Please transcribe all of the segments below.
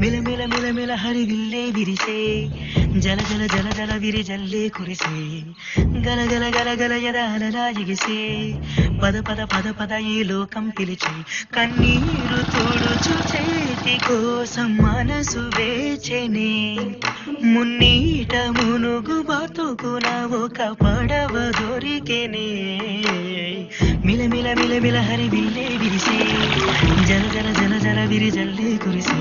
మిలమిల మిలమిల హరివిల్లే విరిసే జల జల జల జల విరి జల్లే కురిసే గల గల గల గల ఎదాలలా ఎగిసే పద పద పద పద ఈ లోకం పిలిచే కన్నీరు తుడుచు చేతి కోసం మనసు వేచెనే మున్నీట మునుగు బతుకున ఒక పడవ దొరికెనే మిలమిల మిలమిల హరివిల్లే విరిసే జల జల జల జల విరి జల్లే కురిసే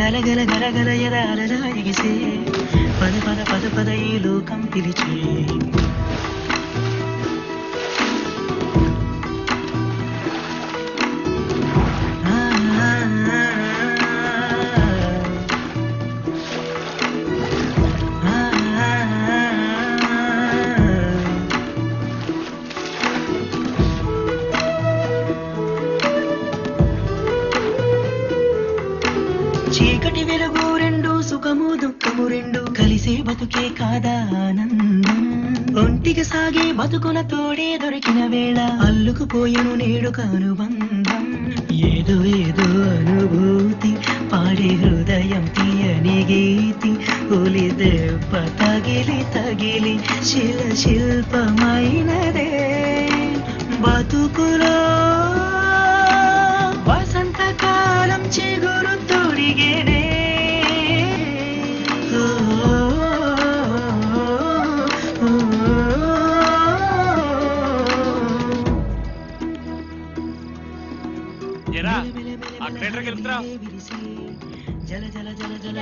గల గల గల గల ఎదాలలా ఎగిసే పద పద పద పద ఈ లోకం పిలిచే చీకటి వెలుగు రెండు సుఖము దుఃఖము రెండు కలిసే బతుకే కాదా ఆనందం ఒంటికి సాగే బతుకుల తోడే దొరికిన వేళ అల్లుకుపోయెను నేడు అనుబంధం ఏదో ఏదో అనుభూతి పాడే హృదయం తీయని గీతి ఒలి దెబ్బ తగిలి తగిలి శిల శిల్పమైనదే బతుకులో వసంతకాలం చిగురు తొడిగేనే జల జల జల జల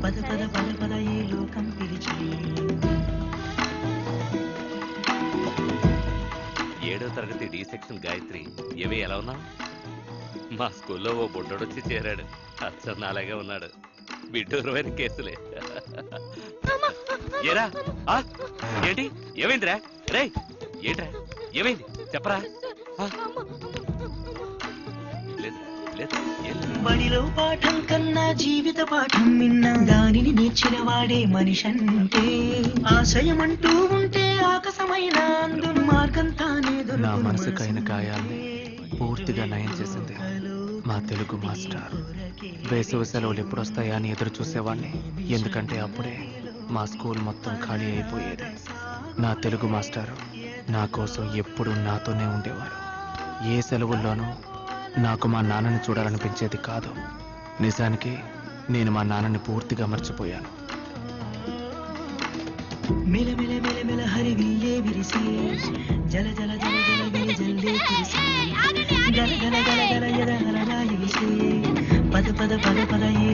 పద పద పద పద ఈ లోకం పిలిచి 7వ తరగతి డి సెక్షన్ గాయత్రి ఏవి ఎలా ఉన్నా? మా స్కూల్లో ఓ బొడ్డోడు వచ్చి చేరాడు. అచ్చం నాలాగే ఉన్నాడు. బిడ్డూరమైన కేసులే. ఏరా ఏంటి ఏమైందిరా? రే ఏంట్రా ఏమైంది చెప్పరా? బడిలో పాఠం కన్నా జీవిత పాఠం విన్నా దానిని నేర్చిన వాడే మనిషంటే ఆశయం అంటూ ఉంటే ఆకాశమైన మార్గం తానే నా మనసుకైన గాయాల్ని పూర్తిగా నయం చేసింది మా తెలుగు మాస్టర్. వేసవి సెలవులు ఎప్పుడొస్తాయా అని ఎదురు చూసేవాడిని. ఎందుకంటే అప్పుడే మా స్కూల్ మొత్తం ఖాళీ అయిపోయేది. నా తెలుగు మాస్టారు నా కోసం ఎప్పుడూ నాతోనే ఉండేవారు. ఏ సెలవుల్లోనూ నాకు మా నాన్నని చూడాలనిపించేది కాదు. నిజానికి నేను మా నాన్నని పూర్తిగా మర్చిపోయాను. మిలమిల మిలమిల హరివిల్లే విరిసే జల జల జల జల విరి జల్లే కురిసే గల గల గల గల ఎదగలలా ఎగిసే పద పద పద పద ఈ